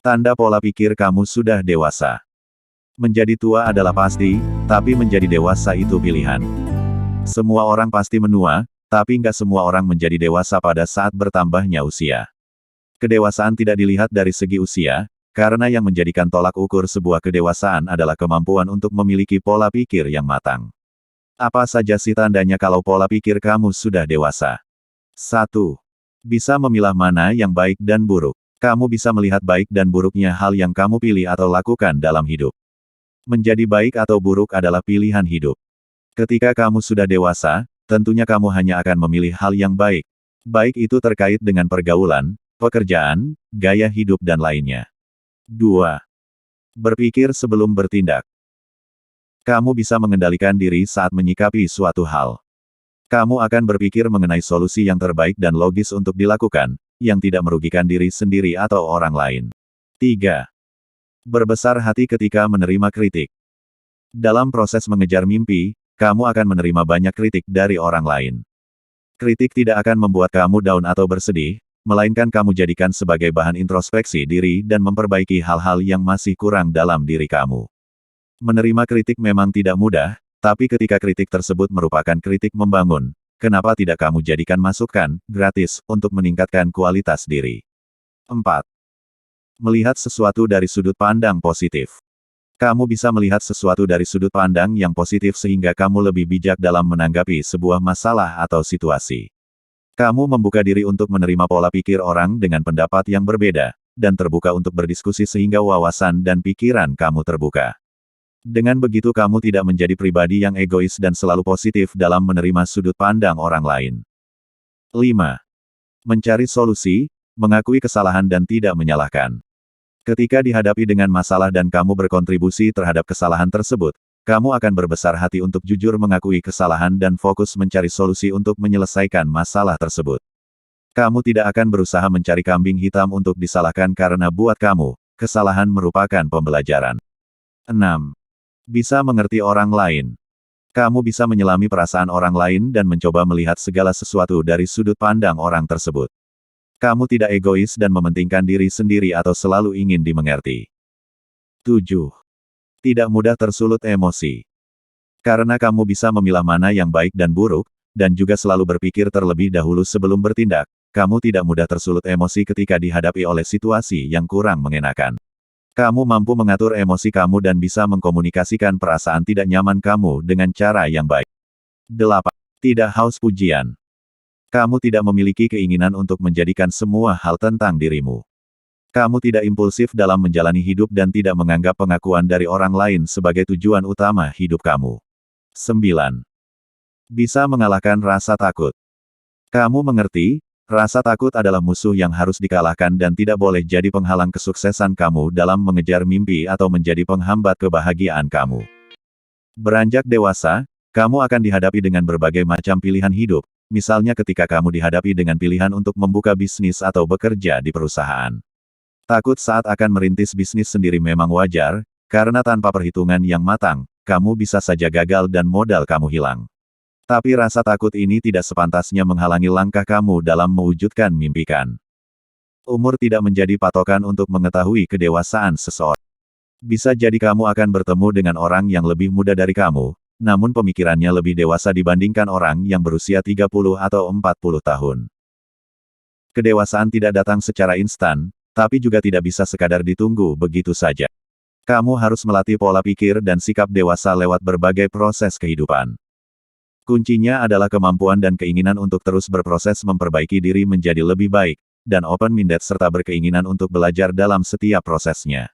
Tanda pola pikir kamu sudah dewasa. Menjadi tua adalah pasti, tapi menjadi dewasa itu pilihan. Semua orang pasti menua, tapi nggak semua orang menjadi dewasa pada saat bertambahnya usia. Kedewasaan tidak dilihat dari segi usia, karena yang menjadikan tolak ukur sebuah kedewasaan adalah kemampuan untuk memiliki pola pikir yang matang. Apa saja sih tandanya kalau pola pikir kamu sudah dewasa? 1. Bisa memilah mana yang baik dan buruk. Kamu bisa melihat baik dan buruknya hal yang kamu pilih atau lakukan dalam hidup. Menjadi baik atau buruk adalah pilihan hidup. Ketika kamu sudah dewasa, tentunya kamu hanya akan memilih hal yang baik. Baik itu terkait dengan pergaulan, pekerjaan, gaya hidup dan lainnya. 2. Berpikir sebelum bertindak. Kamu bisa mengendalikan diri saat menyikapi suatu hal. Kamu akan berpikir mengenai solusi yang terbaik dan logis untuk dilakukan, yang tidak merugikan diri sendiri atau orang lain. 3. Berbesar hati ketika menerima kritik. Dalam proses mengejar mimpi, kamu akan menerima banyak kritik dari orang lain. Kritik tidak akan membuat kamu down atau bersedih, melainkan kamu jadikan sebagai bahan introspeksi diri dan memperbaiki hal-hal yang masih kurang dalam diri kamu. Menerima kritik memang tidak mudah, tapi ketika kritik tersebut merupakan kritik membangun, kenapa tidak kamu jadikan masukan, gratis, untuk meningkatkan kualitas diri? 4. Melihat sesuatu dari sudut pandang positif. Kamu bisa melihat sesuatu dari sudut pandang yang positif sehingga kamu lebih bijak dalam menanggapi sebuah masalah atau situasi. Kamu membuka diri untuk menerima pola pikir orang dengan pendapat yang berbeda, dan terbuka untuk berdiskusi sehingga wawasan dan pikiran kamu terbuka. Dengan begitu kamu tidak menjadi pribadi yang egois dan selalu positif dalam menerima sudut pandang orang lain. 5. Mencari solusi, mengakui kesalahan dan tidak menyalahkan. Ketika dihadapi dengan masalah dan kamu berkontribusi terhadap kesalahan tersebut, kamu akan berbesar hati untuk jujur mengakui kesalahan dan fokus mencari solusi untuk menyelesaikan masalah tersebut. Kamu tidak akan berusaha mencari kambing hitam untuk disalahkan karena buat kamu, kesalahan merupakan pembelajaran. 6. Bisa mengerti orang lain. Kamu bisa menyelami perasaan orang lain dan mencoba melihat segala sesuatu dari sudut pandang orang tersebut. Kamu tidak egois dan mementingkan diri sendiri atau selalu ingin dimengerti. 7. Tidak mudah tersulut emosi. Karena kamu bisa memilah mana yang baik dan buruk, dan juga selalu berpikir terlebih dahulu sebelum bertindak, kamu tidak mudah tersulut emosi ketika dihadapi oleh situasi yang kurang mengenakan. Kamu mampu mengatur emosi kamu dan bisa mengkomunikasikan perasaan tidak nyaman kamu dengan cara yang baik. 8. Tidak haus pujian. Kamu tidak memiliki keinginan untuk menjadikan semua hal tentang dirimu. Kamu tidak impulsif dalam menjalani hidup dan tidak menganggap pengakuan dari orang lain sebagai tujuan utama hidup kamu. 9. Bisa mengalahkan rasa takut. Kamu mengerti, rasa takut adalah musuh yang harus dikalahkan dan tidak boleh jadi penghalang kesuksesan kamu dalam mengejar mimpi atau menjadi penghambat kebahagiaan kamu. Beranjak dewasa, kamu akan dihadapi dengan berbagai macam pilihan hidup, misalnya ketika kamu dihadapi dengan pilihan untuk membuka bisnis atau bekerja di perusahaan. Takut saat akan merintis bisnis sendiri memang wajar, karena tanpa perhitungan yang matang, kamu bisa saja gagal dan modal kamu hilang. Tapi rasa takut ini tidak sepantasnya menghalangi langkah kamu dalam mewujudkan mimpikan. Umur tidak menjadi patokan untuk mengetahui kedewasaan seseorang. Bisa jadi kamu akan bertemu dengan orang yang lebih muda dari kamu, namun pemikirannya lebih dewasa dibandingkan orang yang berusia 30 atau 40 tahun. Kedewasaan tidak datang secara instan, tapi juga tidak bisa sekadar ditunggu begitu saja. Kamu harus melatih pola pikir dan sikap dewasa lewat berbagai proses kehidupan. Kuncinya adalah kemampuan dan keinginan untuk terus berproses memperbaiki diri menjadi lebih baik, dan open-minded serta berkeinginan untuk belajar dalam setiap prosesnya.